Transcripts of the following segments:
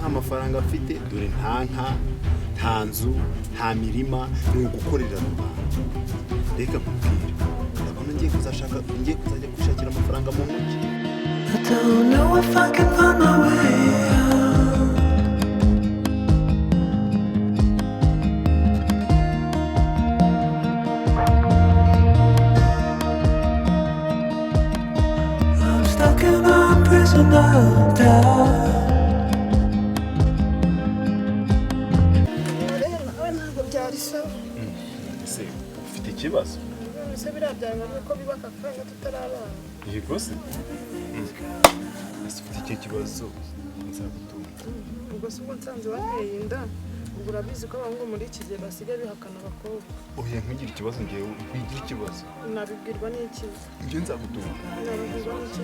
nta mafaranga afite dore nta nzu nta mirima ni ugukorera rubanda reka mubwire ndabona ngiye kuzajya gushakira amafaranga mu mujyi I don't know if I can find my way out. I'm stuck in a prison of doubt. ese ufite ikibazo ese birabyanga ko bibaka kanya tutarabana yego se ufite iki kibazo nzagutunga ubwo se ubwo nsanze wanteye inda ubwo urabizi ko abahungu muri iki gihe basigaye bihakana abakobwa oya ntugire ikibazo ngewe wigira ikibazo nabibwirwa n'iki njye nzagutunga nabibwirwa n'iki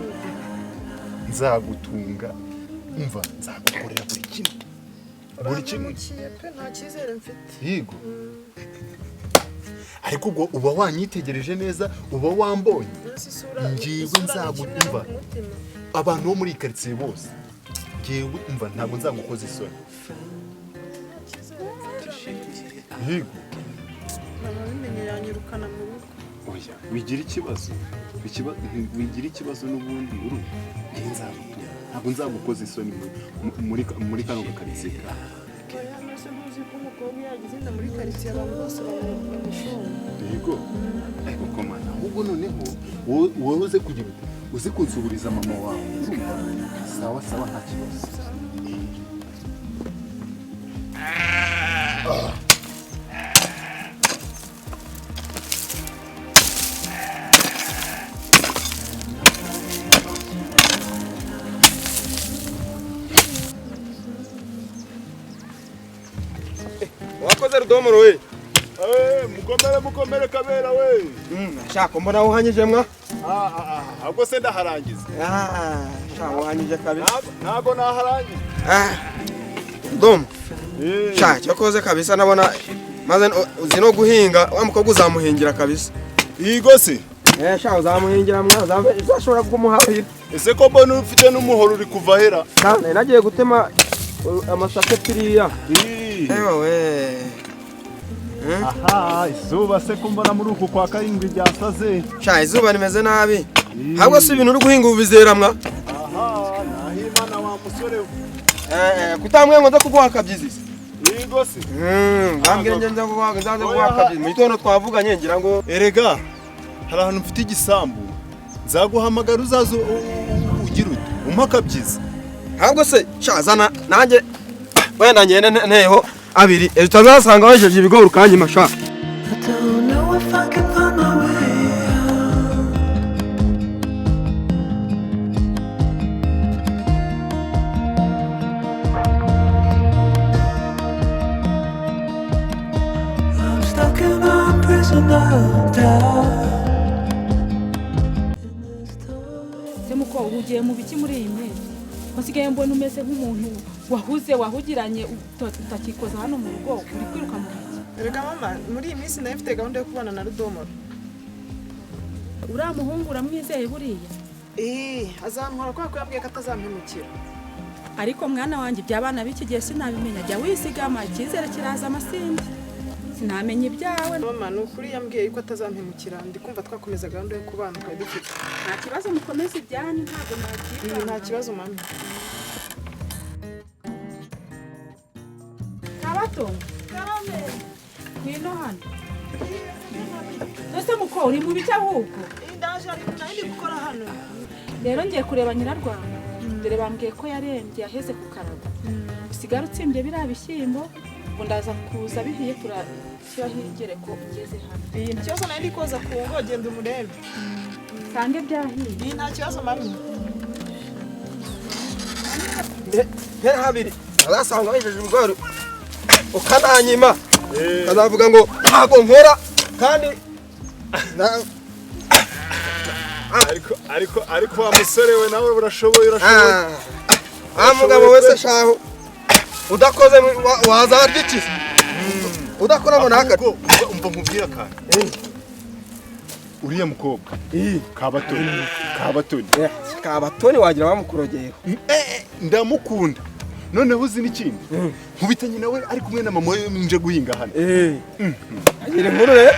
nzagutunga umva nzagukorera buri kimwe pe nta cyizere mfite yego ariko ubwo uba wanyitegereje neza uba wambonye ngewe nzagutumva abantu bo muri quartier bose ngewe umva ntabwo nzagukoza isoni yego nabimenye yanyirukana mu rugo oya wigira ikibazo n'ubundi uru ngewe nzagutumva ntabwo nzagukoza isoni muri kano quartier oya nose ntuzi ko umukobwa yagize inda muri quartier abantu bose bamushonga yego ariko komana ahubwo noneho wowe uze kugira uzi kunsuburiza mama wawe sawa nta kibazo wakoze rudomoro we mukomere kabera we shaka mbona uhanyije mwa ahubwo se ndaharangiza shaka uhanyije kabisa ntago naharangiza dom shaka cyakoze kabisa nabona maze uzi no guhinga wa mukobwa uzamuhingira kabisa yego se shaka uzamuhingira mwa uzashobora kumuhahira ese ko mbona ufite n'umuhoro uri kuva hera cyane nagiye gutema amasaka piriya ewe aha izuba se kumbona muri uku kwa karindwi ryasaze sha izuba rimeze nabi ahubwo si ibintu uri guhinga ubizera mwa aha nahimana wa musore kutamwe ngo nza kuguha kabyizi yego se bambwira ngenza kuguha kabyizi mu gitondo twavuganye ngira ngo erega hari ahantu mfite igisambu nzaguhamagara uzazo ugira uti umpa kabyizi ahubwo se sha zana nanjye wenda ngende nteho abiri utazasanga wajeje ibigori ukanyima sha I don't know if I can find my way out. I'm stuck in a prison of doubt. Semuko ugiye mu biki muri iyi minsi wasigaye mbona umeze nk'umuntu wahugiranye utakikoza hano mu rugo uri kwiruka mu biki erega mama muri iyi minsi nayo mfite gahunda yo kubana na rudomoro uriya muhungu uramwizeye buriya azantwara kubera ko yambwiye ko atazampemukira ariko mwana wanjye iby'abana b'iki gihe sinabimenya jya wisigama icyizere kiraza amasimbi sinamenya ibyawe mama ni ukuri yambwiye yuko atazampemukira ndi kumva twakomeza gahunda yo kubana twari dufite nta kibazo mukomeze ibyanyu ntabwo nabyita nta kibazo mami kabatonga ngwino hano ese muko uri mu biki ahubwo ndaje ariko nari gukora hano rero ngiye kureba nyirarwanda dore bambwiye ko yarembye yaheze ku karago usigara utsimbye biriya bishyimbo ngo ndaza kuza bihiye turashyiraho igereko ugeze hano ikibazo nari ndi koza ku ngo genda umurebe sange byahiye nta kibazo mami ntera habiri azasanga wajeje ibigori ukananyima kazavuga ngo ntago nkora kandi ariko wa musore we nawe urashoboye mugabo wese shaho udakoze wazarya iki udakora ngo nakati umva nkubwira kandi uriya mukobwa kabatoni kabatoni wagira bamukurogera ndamukunda noneho uzi n'ikindi nkubita nyina we ari kumwe na mama we nje guhinga hano agira inkuru rero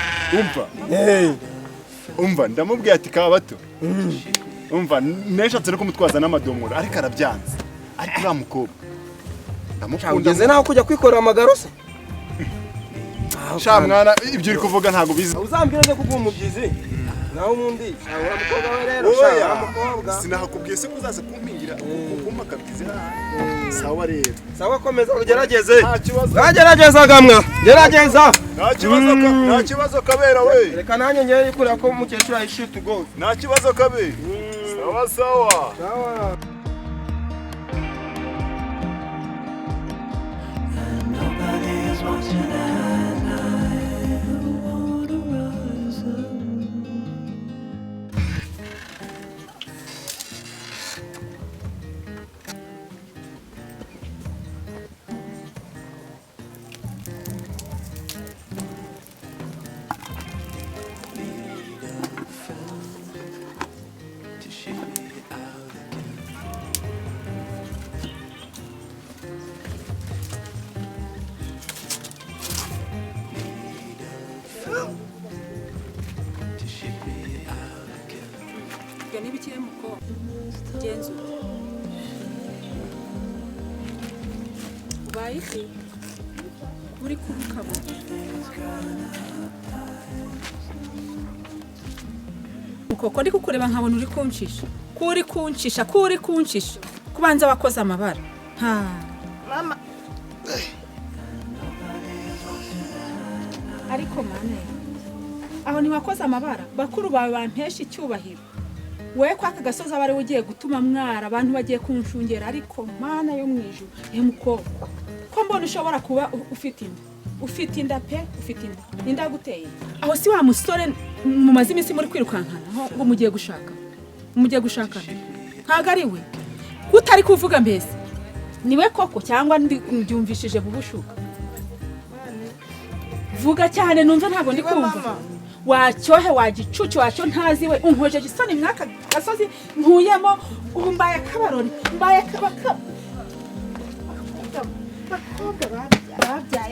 umva ndamubwiye ati kabato umva neshatse no kumutwaza n'amadomoro ariko arabyanze ariko uriya mukobwa ndamukunda ugeze naho kujya kwikorera amagaro se sha mwana ibyo uri kuvuga ntago bizi uzambwira nze kuguha umubyizi naho ubundi uriya mukobwa we rero uriya mukobwa sinahakubwiye se kuzaza kumpingira kumpa kabyizi sawa rero sawa komeza ugerageze nta kibazo bagerageza gamwa gerageza nta kibazo kabera we reka nanjye ngiye yikurira ko mukecuru ahishiye tugo nta kibazo kabe sawa sawa sawa Nobody's watching at night. Wanna rise up. ibyo n'ibikiri muko genzura ubaye iki uri kubukabo ukoko ndi kukureba nkabona uri kunshisha kuri kunshisha kubanza wakoze amabara mama ariko mane aho ntiwakoze amabara bakuru bawe bampesha icyubahiro we kwa kagasoza bari ugiye gutuma mwara abantu bagiye kunshungera ariko mana yo mwijuru mukobwa ko mbona ushobora kuba ufite inda pe ufite inda guteye aho si wa musore mu mazimi isi muri kwirukankana ngo mugiye gushakana ntago ari we utari kuvuga mbese niwe koko cyangwa mbyumvishije bubushuka vuga cyane numva ntago ndi kumva wacyohe wagicucu wacyo ntazi we unkojeje isoni mwaka gasozi ntuyemo ubu mbaye akabaroni mbaye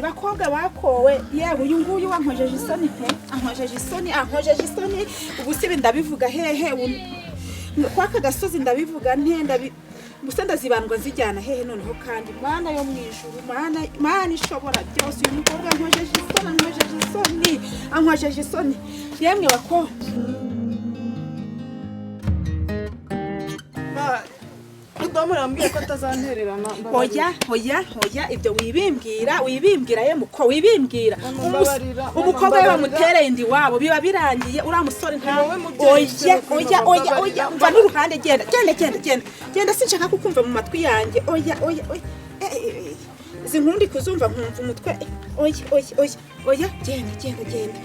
bakobwa bakowe yewe uyu nguyu wankojeje isoni pe ankojeje isoni ubu sibi ndabivuga hehe kwaka gasozi ndabivuga nte gusa ndazibandwa nzijyana hehe noneho kandi mana yo mwijuru mana ishobora byose uyu mukobwa ankojeje isoni yemwe bako rudomoro yambwiye ko atazantererana hoya ibyo wibimbwira ye muko wibimbwira umukobwa we bamutereye indi wabo biba birangiye uriya musore oya mva n'uruhande genda sinshaka kukumva mu matwi yanjye oya izi nkuru ndi kuzumva nkumva umutwe oya genda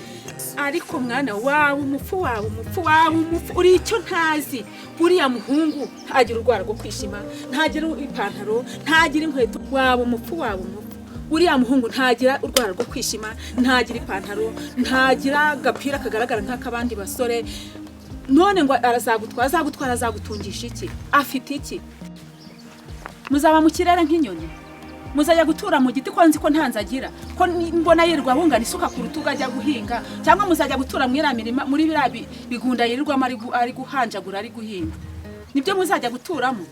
ariko mwana wawe umupfu uri icyo ntazi uriya muhungu ntagira urwara rwo kwishima ntagira ipantaro ntagira inkweto waba umupfu uriya muhungu ntagira urwara rwo kwishima ntagira ipantaro ntagira agapira kagaragara nk'akabandi basore none ngo azagutwara azagutungisha iki afite iki muzaba mu kirere nk'inyoni muzajya gutura mu giti ko nzi ko ntanzagira ko mbona yirirwa ahungana isuka ku rutugu ajya guhinga cyangwa muzajya gutura mwiramirima muri biriya bigunda yirirwamo ari guhanjagura ari guhinga nibyo muzajya guturamo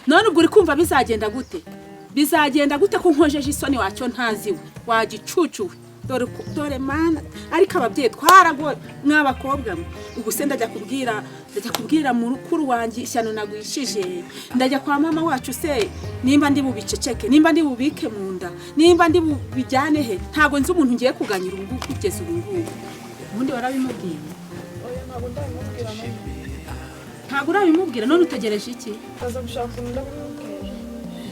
none ubwo uri kumva bizagenda gute ko nkojeje isoni wacyo ntaziwe wagicucuwe dore mana ariko ababyeyi twaragora mw'abakobwa ubu se ndajya kubwira mukuru wanjye ishyano nagwishije ndajya kwa mama wacu se nimba ndi bubiceceke nimba ndi bubike mu nda nimba ndi bubijyane he ntago nzi umuntu ngiye kuganyira ubu ngubu kugeza ubu ngubu ubundi warabimubwiye ntago urabimubwira none utegereje iki aza gushaka ndabimubwira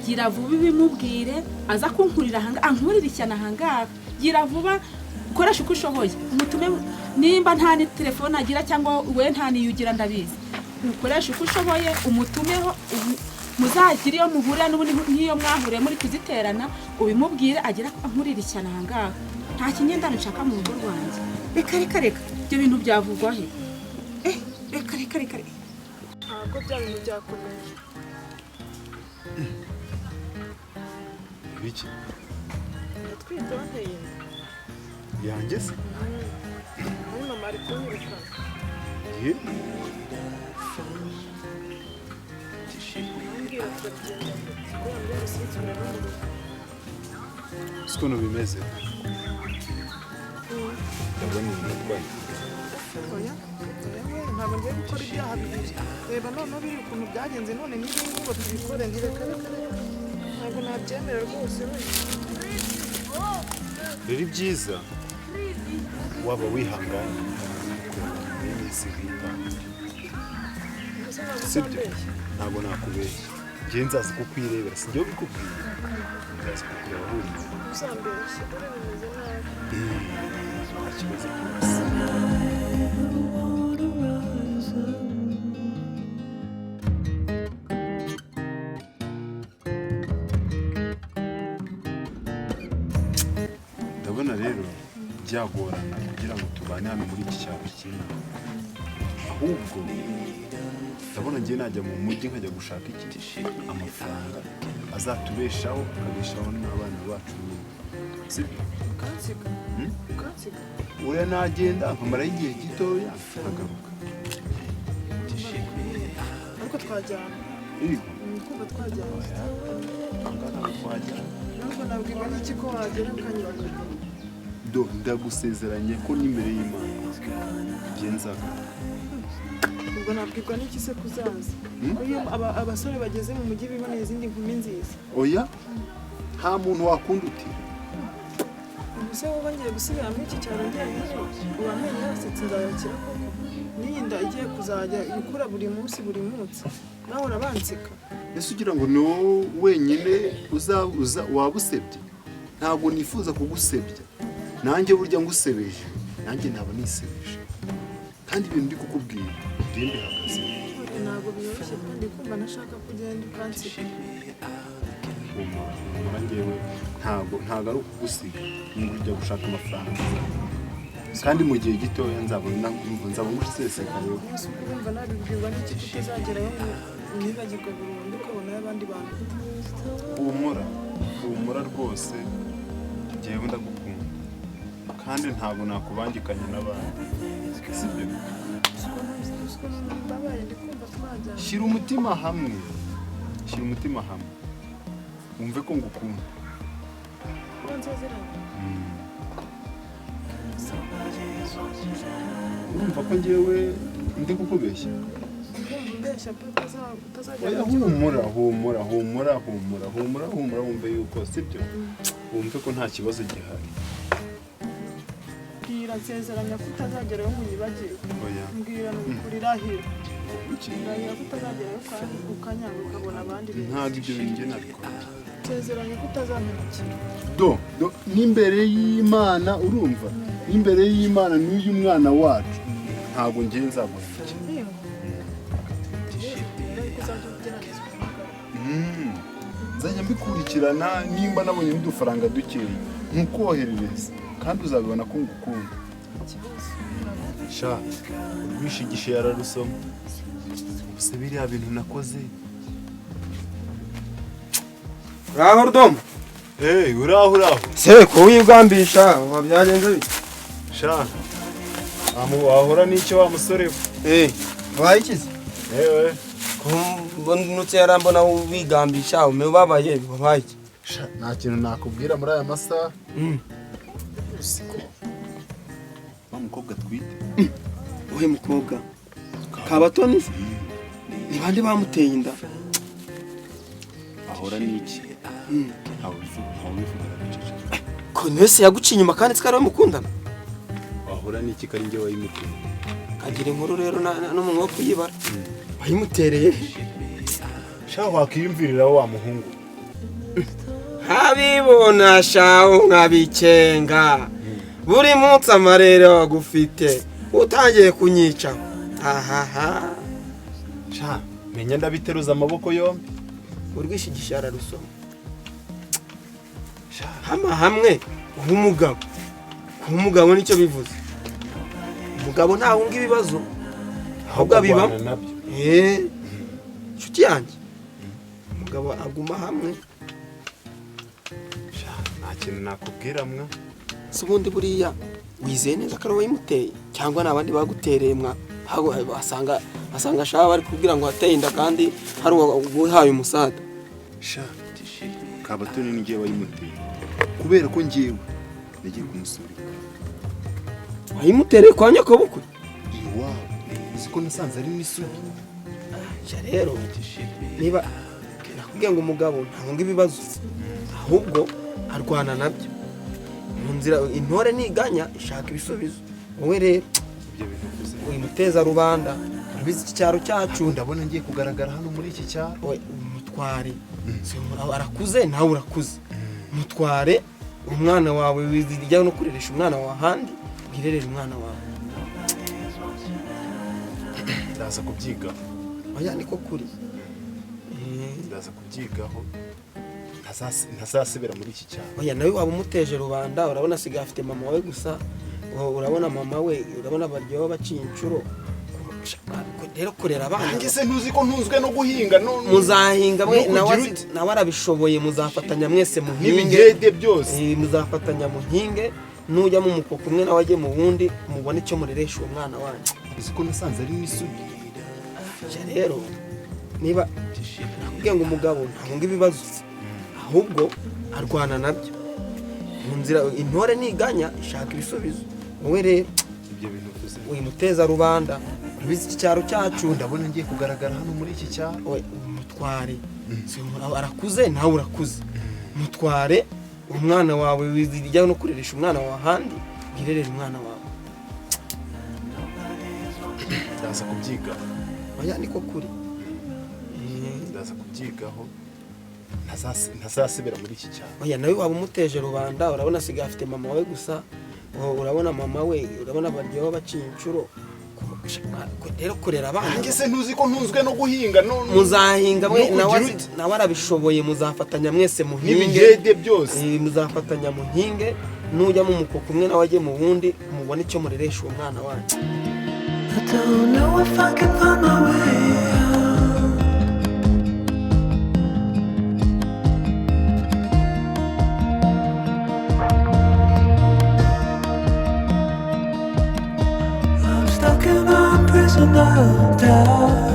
gira vuba ibimubwire aza kunkurira ankurira ishyano ahangaha gira vuba ukoresha uko ushoboye umutume nimba nta ni telefone agira cyangwa we nta niyugira ndabizi ukoresha uko ushoboye umutumeho muzagire iyo muhurira n'ubundi n'iyo mwahuriye muri kuziterana ubimubwire agira ankurira ishyano ahangaha nta kinyendano nshaka mu rugo rwanjye reka ibyo bintu byavugwa he reka ntabwo bya bintu byakomeye biki atwite wanteye inda yanjye se muri mama ari kunyirukana ye ambwira turagenda kubera mbere rusitswe n'umuntu siko bimeze ndabona umutwaye oya ntabwo ngiye gukora ibyaha bibiri reba noneho biri ukuntu byagenze none niba ngo tubikore ntireka ntabwo nabyemera rwose rero ibyiza waba wihanganye n'iminsi nk'itanu sibyo ntabwo nakubeshya njye nzaza kukwirebera sinjye ubikubwira nzaza kukureba ahubwo uzambeshya dore bimeze nabi nta kibazo cyose ndabona rero byagorana kugira ngo tubane hano muri iki cyaro kimwe ahubwo ndabona ngiye najya mu mujyi nkajya gushaka iki amafaranga azatubeshaho akabeshaho n'abana bacu sibyo ukansiga ukansiga oya nagenda nkamaraho igihe gitoya nkagaruka ariko twajyana yego kumva twajyana ntabwo twajyana ntabwo nabwirwa n'iki ko wagera ukanyuranya ndagusezeranye ko n'imbere y'Imana byenzaga ubwo nabwirwa n'iki se kuzaza ko iyo abasore bageze mu mujyi biboneye izindi nkumi nziza oya nta muntu wakunda uti ubuse wowe ngiye gusubira muri iki cyaro njyenyine uwamenye yarasetse nzayakira koko n'iyi nda igiye kuzajya ikura buri munsi nawe urabansika ese ugira ngo ni wowe wenyine waba usebye ntabwo nifuza kugusebya nanjye burya ngusebeje nanjye naba nisebeje kandi ibintu ndi kukubwira ugende hagaze ntabwo byoroshye kandi kumva nashaka kugenda ukansika umura ngewe ntabwo ari ukugusiga ngo ujya gushaka amafaranga kandi mu gihe gitoya nzaba nguseseka rero umunsi ukumva nabibwirwa n'iki tutazageraho ntibagirwe burundu ukabonayo abandi bantu humura rwose ngewe ndagukunda kandi ntabwo nakubangikanya n'abandi sibyo shyira umutima hamwe wumve ko ngukunda urumva ko ngewe ndi kukubeshya oya humura wumve yuko sibyo wumve ko nta kibazo gihari mbwira nsezeranya ko utazagerayo ngo unyibagirwe oya mbwira ni ukuri irahira irahira ko utazagerayo ukanyanga ukabona abandi ntabwo ibyo bintu njye nabikora nsezeranya ko utazamenyekana n'imbere y'Imana urumva n'imbere y'Imana n'uyu mwana wacu ntabwo ngiye nzaguhemukira nzajya mbikurikirana nimba nabonye n'udufaranga dukeya ntukoherereze kandi uzabibona ko ngukunda sha urwishigishe yararusoma ubuse biriya bintu nakoze uraho rudomo uraho se ko wigambisha wabyagenze bite sha wahora n'icyo wa musore we wabaye ikizi ewe nutse yarambona wigambisha ubabaye wabaye iki nta kintu nakubwira muri aya masaha usiko wa mukobwa atwite uhe mukobwa kabatoni ni bande bamuteye inda ahora n'iki ntawe bivuga bicece ko wese yaguciye inyuma kandi twari bamukundana ahora n'iki kari njye wayimuteye kagira inkuru rero n'umuntu wo kuyibara wayimutereye sha wakiyumviriraho wa muhungu habibona shaho nkabikenga buri munsi amarere wagufite utangiye kunyica ahaha sha menya ndabiteruza amaboko yombi urwishigisha ararusoma hamwe umugabo nicyo bivuze umugabo ntahunga ibibazo ahubwo abibamo inshuti yanjye umugabo aguma hamwe kintu nakubwira mwa. si ubundi buriya wizeye neza ko ari wowe wayimuteye cyangwa ni abandi bagutereye mwa basanga ashaka bari kubwira ngo hateye inda kandi hari uwahaye umusada. Sha kabatoni ni ngiye wayimuteye kubera ko ngiyewe nagiye kumusura wayimutereye kwa nyakobukwe iwabo siko nasanze ari n'isugi. ja rero niba nakubwiye ngo umugabo ntabwo ibibazo ahubwo arwana nabyo mu nzira intore niganya ishaka ibisubizo. Wowe rero Ibyo bintu bivuze uyimuteza rubanda urabizi iki cyaro cyacu ndabona ngiye kugaragara hano muri iki cyaro. we umutware arakuze nawe urakuze mutware umwana wawe wizijya no kureresha umwana wawe ahandi bwirerera umwana wawe. Ndaza kubyigaho. Oya niko kuri Ndaza kubyigaho ntazasibira muri iki cyaro. oya nawe waba umuteje rubanda urabona asigaye afite mama we gusa urabona mama we urabona baryoha baciye inshuro rero kurera abana. Nanjye se ntuzi ko ntunzwe no guhinga muzahinga mwe no kugira nawe arabishoboye muzafatanya mwese muhinge n'ibigede byose. muzafatanya muhinge nujya mu mukoko umwe nawe ajye mu wundi mubone icyo mureresha uwo mwana wanyu. Uzi ko nasanze ari n'isugi. ja rero niba nakubwiye ngo umugabo ntabwo ibibazo ahubwo arwana nabyo mu nzira intore niganya ishaka ibisubizo. Wowe rero Ibyo bintu bivuze uyimuteza rubanda urabizi iki cyaro cyacu ndabona ngiye kugaragara hano muri iki cyaro. we umutware arakuze nawe urakuze mutware umwana wawe wizijya no kureresha umwana wawe ahandi bwirerera umwana wawe. Ndaza kubyigaho. oya niko kuri Ndaza kubyigaho ntazasibira muri iki cyaro. oya nawe waba umuteje rubanda urabona asigaye afite mama we gusa urabona mama we urabona baryoha baciye inshuro rero kurera abana. Nanjye se ntuzi ko ntunzwe no guhinga muzahinga mwe no kugira nawe arabishoboye muzafatanya mwese muhinge n'ibigede byose. muzafatanya muhinge nujya mu mukoko umwe nawe ajye mu wundi mubone icyo mureresha uwo mwana wanyu. I don't know if I can find my way out. I'm stuck in a prison of doubt.